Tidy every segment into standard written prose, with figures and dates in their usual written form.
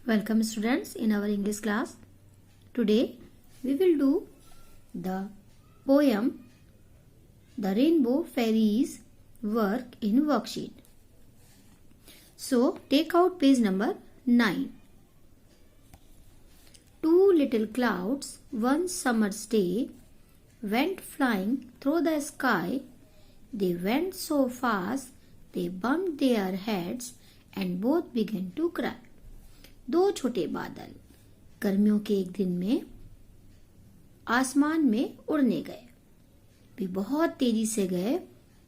Welcome students in our English class. Today we will do the poem The Rainbow Fairies work in worksheet. So take out page number 9. Two little clouds one summer's day went flying through the sky. They went so fast they bumped their heads and both began to cry. दो छोटे बादल गर्मियों के एक दिन में आसमान में उड़ने गए। वे बहुत तेजी से गए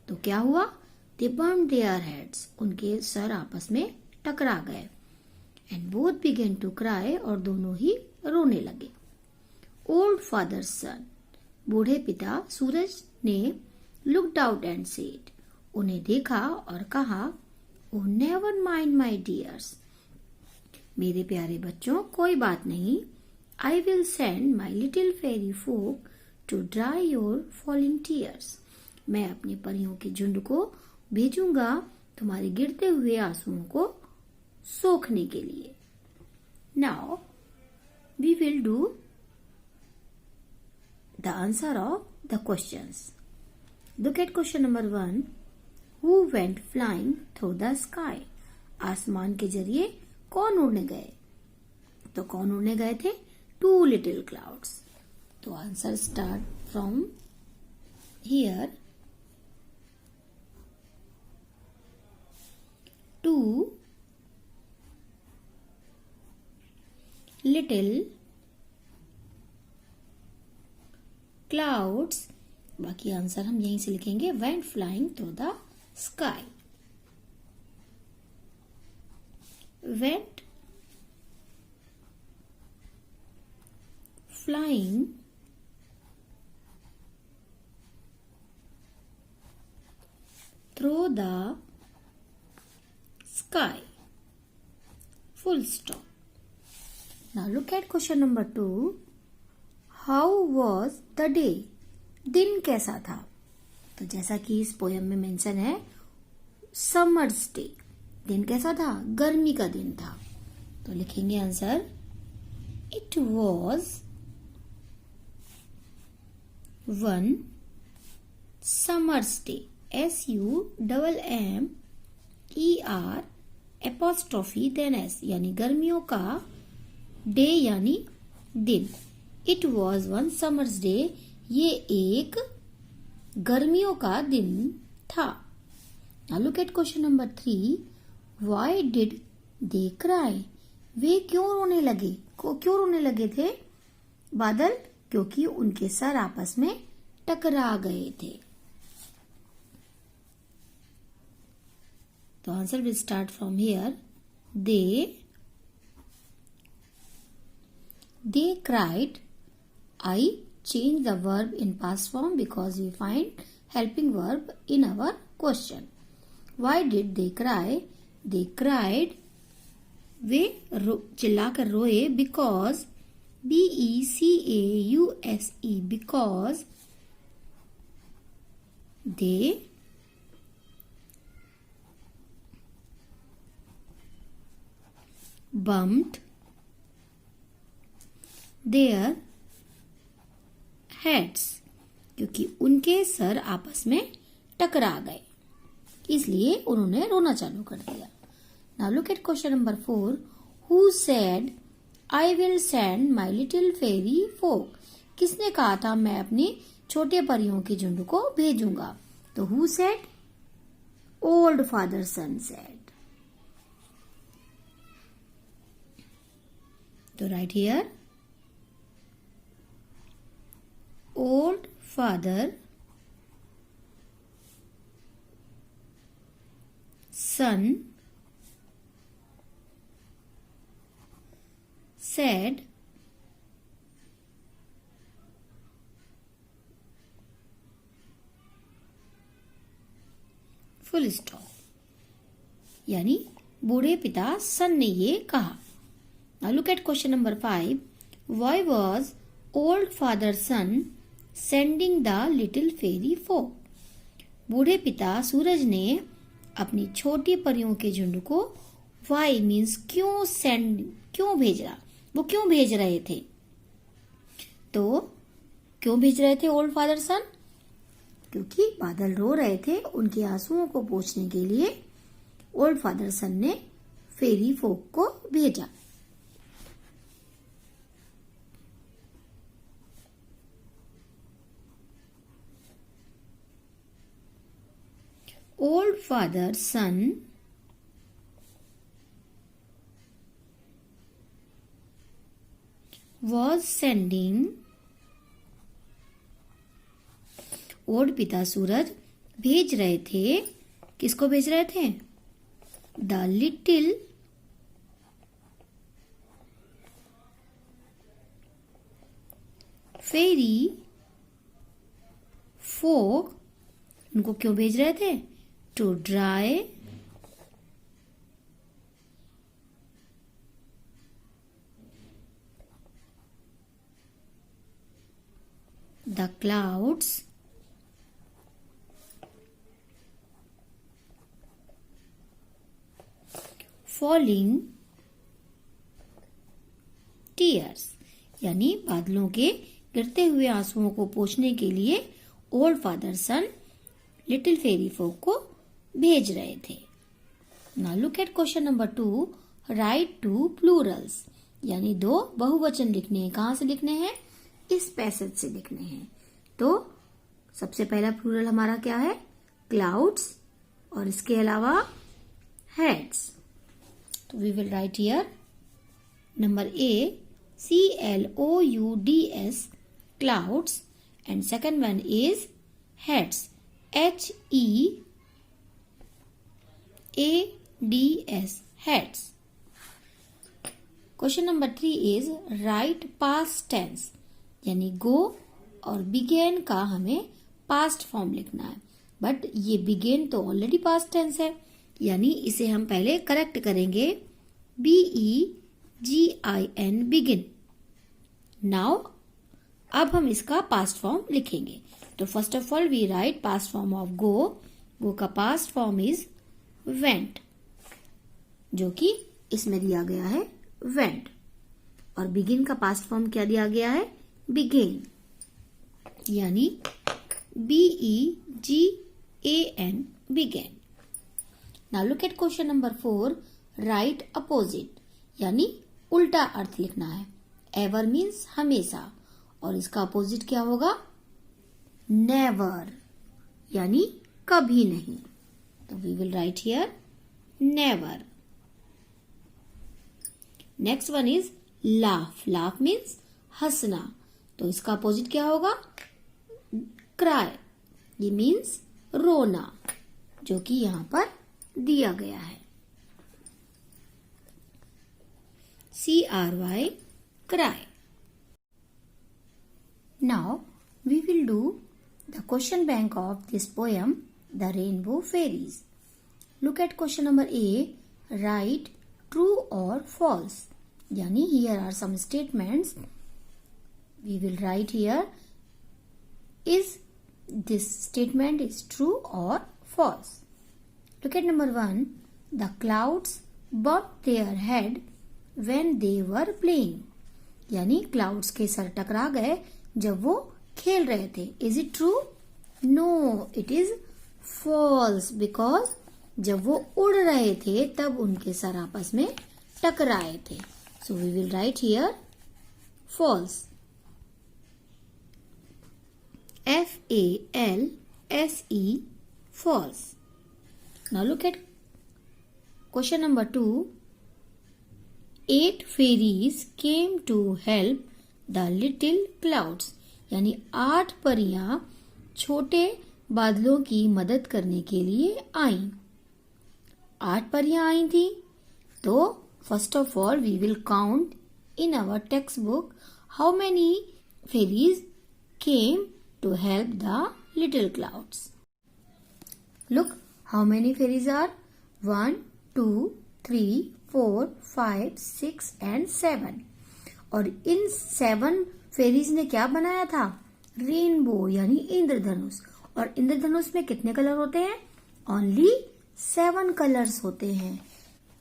तो क्या हुआ? They bumped their heads. उनके सर आपस में टकरा गए। And both began to cry. और दोनों ही रोने लगे। Old father's son. बूढ़े पिता सूरज ने looked out and said. उन्हें देखा और कहा, Oh, never mind my dears. मेरे प्यारे बच्चों, कोई बात नहीं। I will send my little fairy folk to dry your falling tears. मैं अपनी परियों के झुंड को भेजूंगा तुम्हारे गिरते हुए आंसुओं को सोखने के लिए। Now we will do the answer of the questions. Look at question number 1. Who went flying through the sky? आसमान के जरिए कौन उड़ने गए? तो कौन उड़ने गए थे? Two little clouds. तो answer start from here. Two little clouds. बाकी आंसर हम यहीं से लिखेंगे. Went flying through the sky. Went flying through the sky. Full stop. Now look at question number 2. How was the day? दिन कैसा था? तो जैसा कि इस पोयम में मेंशन है, समर्स डे. दिन कैसा था? गर्मी का दिन था. तो लिखेंगे answer. It was one summer's day. SUMMER then S यानी गर्मियों का डे यानी दिन. It was one summer's day. ये एक गर्मियों का दिन था. Now look at question number 3. Why did they cry? वे क्यों रोने लगे? क्यों रोने लगे थे बादल? क्योंकि उनके सर आपस में टकरा गए थे. तो answer will start from here. They cried. I change the verb in past form because we find helping verb in our question. Why did they cry? They cried. वे चिल्लाकर रोए because BECAUSE because they bumped their heads. क्योंकि उनके सर आपस में टकरा गए, इसलिए उन्होंने रोना चालू कर दिया. Now look at question number 4. Who said I will send my little fairy folk? किसने कहा था मैं अपनी छोटे परियों के झुंड को भेजूंगा? तो who said? Old father's son said. तो right here. Old father son said full stop. यानी बूढ़े पिता सन ने ये कहा. Now look at question number 5. Why was old father's son sending the little fairy folk? बूढ़े पिता सूरज ने अपनी छोटी परियों के झुंड को वाई मीन्स क्यों, सेंड क्यों भेजना, वो क्यों भेज रहे थे। तो क्यों भेज रहे थे ओल्ड फादर सन? क्योंकि बादल रो रहे थे, उनके आंसुओं को पोंछने के लिए ओल्ड फादर सन ने फेरी फोक को भेजा। Old father son was sending, old पिता सूरज भेज रहे थे, किसको भेज रहे थे? द लिटिल फेरी फोक, उनको क्यों भेज रहे थे? To dry the clouds falling tears, यानी बादलों के गिरते हुए आंसुओं को पोंछने के लिए old father sun little fairy folk को भेज रहे थे। Now look at question number 2, write two plurals, यानी दो बहुवचन लिखने हैं। कहाँ से लिखने हैं? इस पैसेज से लिखने हैं। तो सबसे पहला प्लूरल हमारा क्या है? क्लाउड्स, और इसके अलावा हेड्स। तो we will write here number a CLOUDS clouds, and second one is heads, HEADS heads. Question number 3 is write past tense, यानी go और began का हमें past form लिखना है, बट ये began तो ऑलरेडी past tense है, यानी इसे हम पहले करेक्ट करेंगे BEGIN begin. नाउ अब हम इसका पास्ट फॉर्म लिखेंगे। तो first of all we write past form of go. Go का पास्ट फॉर्म इज वेंट, जो कि इसमें दिया गया है वेंट। और बिगिन का पास्ट फॉर्म क्या दिया गया है? बिगेन, यानी BEGAN began. Now look at question number 4, write opposite, यानी उल्टा अर्थ लिखना है। एवर मीन्स हमेशा, और इसका अपोजिट क्या होगा? नेवर, यानी कभी नहीं। तो we will write here never. Next one is laugh. Laugh means हंसना, तो इसका अपोजिट क्या होगा? क्राई, ये मीन्स रोना, जो कि यहां पर दिया गया है CRY cry. Now we will do the question bank of this poem, The Rainbow Fairies. Look at question number A. Write true or false. Yani here are some statements. We will write here, is this statement is true or false. Look at number 1. The clouds bumped their head when they were playing. यानी clouds के सर टकरा गए जब वो खेल रहे थे। Is it true? No, it is false, because जब वो उड़ रहे थे तब उनके सर आपस में टकराए थे। So we will write here false. FALSE false. Now look at question number 2. 8 fairies came to help the little clouds. यानी 8 परियां छोटे बादलों की मदद करने के लिए आईं। 8 परियां आई थी। तो first of all we will count in our textbook how many fairies came to help the little clouds. Look, how many fairies are? 1, 2, 3, 4, 5, 6 and 7. और इन 7 फेरीज ने क्या बनाया था? रेनबो, यानी इंद्रधनुष। और इंद्रधनुष में कितने कलर होते हैं? ओनली 7 कलर्स होते हैं।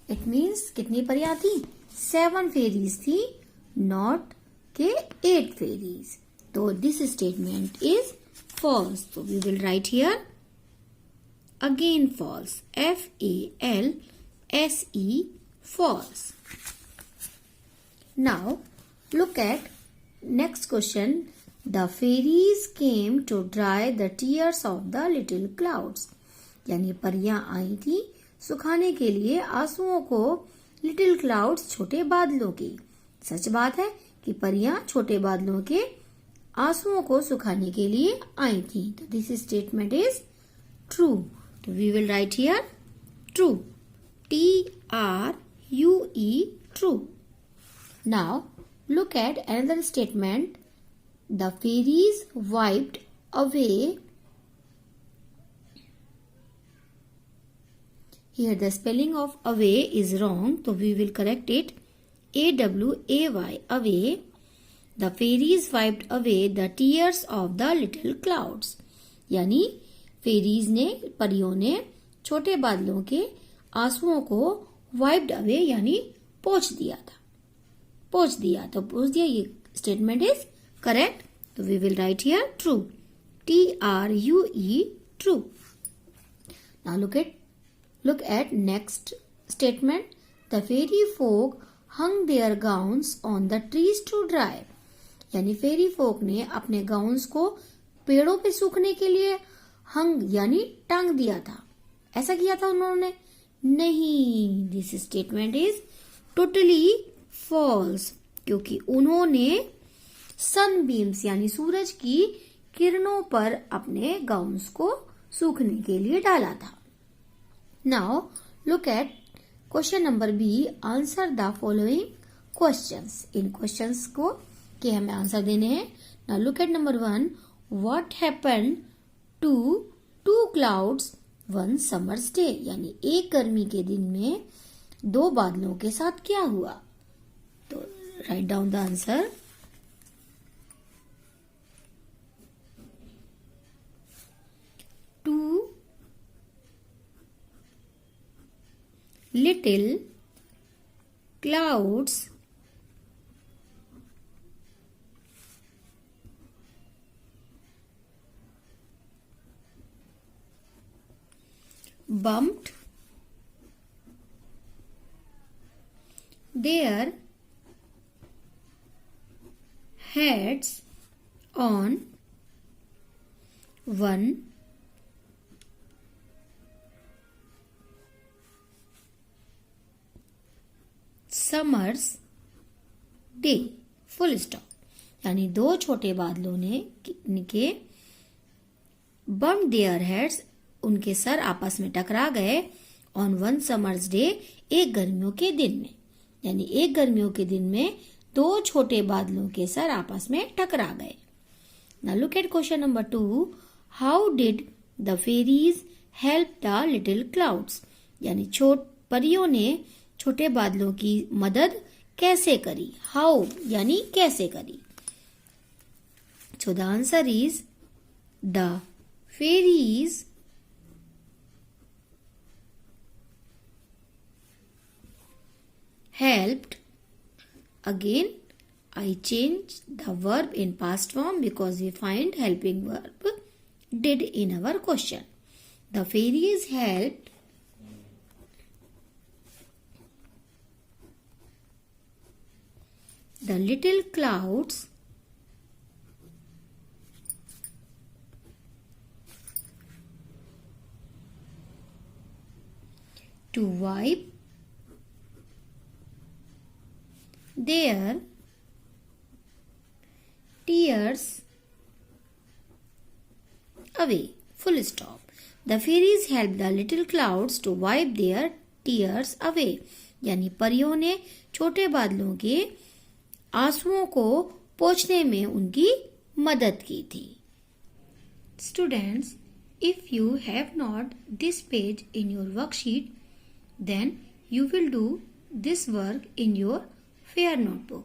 इट मीन्स कितनी परियां थी? 7 फेरीज थी, नॉट के 8 फेरीज. तो this statement is false. So we will write here again false. F-A-L-S-E, false. Now look at next question. The fairies came to dry the tears of the little clouds. यानी परियां आई थी सुखाने के लिए आंसुओं को लिटिल क्लाउड्स, छोटे बादलों की. सच बात है कि परियां छोटे बादलों के आंसुओं को सुखाने के लिए आई थी. तो दिस स्टेटमेंट इज ट्रू. तो we will write here true. T-R-U-E, true. Now look at another statement. The fairies wiped away. Here the spelling of away is wrong, so we will correct it. A-W-A-Y, away. The fairies wiped away the tears of the little clouds. यानी fairies ने, परियों ने छोटे बादलों के आंसुओं को wiped away यानी पोंछ दिया. ये स्टेटमेंट इज करेक्ट. तो we will write here true. T-R-U-E, true. Now look at next statement. The fairy folk hung their gowns on the trees to dry. यानी फेरी फोक ने अपने गाउन्स को पेड़ों पे सूखने के लिए हंग यानी टांग दिया था. ऐसा किया था उन्होंने? नहीं. This statement is totally false, क्योंकि उन्होंने सनबीम्स यानी सूरज की किरणों पर अपने गाउन्स को सूखने के लिए डाला था. Now look at question number B. Answer the following questions. इन क्वेश्चंस को के हमें आंसर देने हैं. Now look at number 1. What happened to 2 clouds one summer's day. यानी एक गर्मी के दिन में 2 बादलों के साथ क्या हुआ? तो write down the answer. Two little clouds bumped their heads on one summer's day. Full stop. यानी 2 छोटे बादलों ने के बम्प देयर हेड्स, उनके सर आपस में टकरा गए. ऑन वन समर्स डे, एक गर्मियों के दिन में. यानी एक गर्मियों के दिन में 2 छोटे बादलों के सर आपस में टकरा गए. Now look at question number 2. How did the fairies help the little clouds. यानी परियों ने छोटे बादलों की मदद कैसे करी? हाउ यानी कैसे करी. So the answer is the fairies helped. Again I changed the verb in past form because we find helping verb did in our question. The fairies helped the little clouds to wipe their tears away. Full stop. The fairies helped the little clouds to wipe their tears away. यानी परियों ने छोटे बादलों के आंसुओं को पोंछने में उनकी मदद की थी. Students, if you have not this page in your worksheet, then you will do this work in your fair notebook.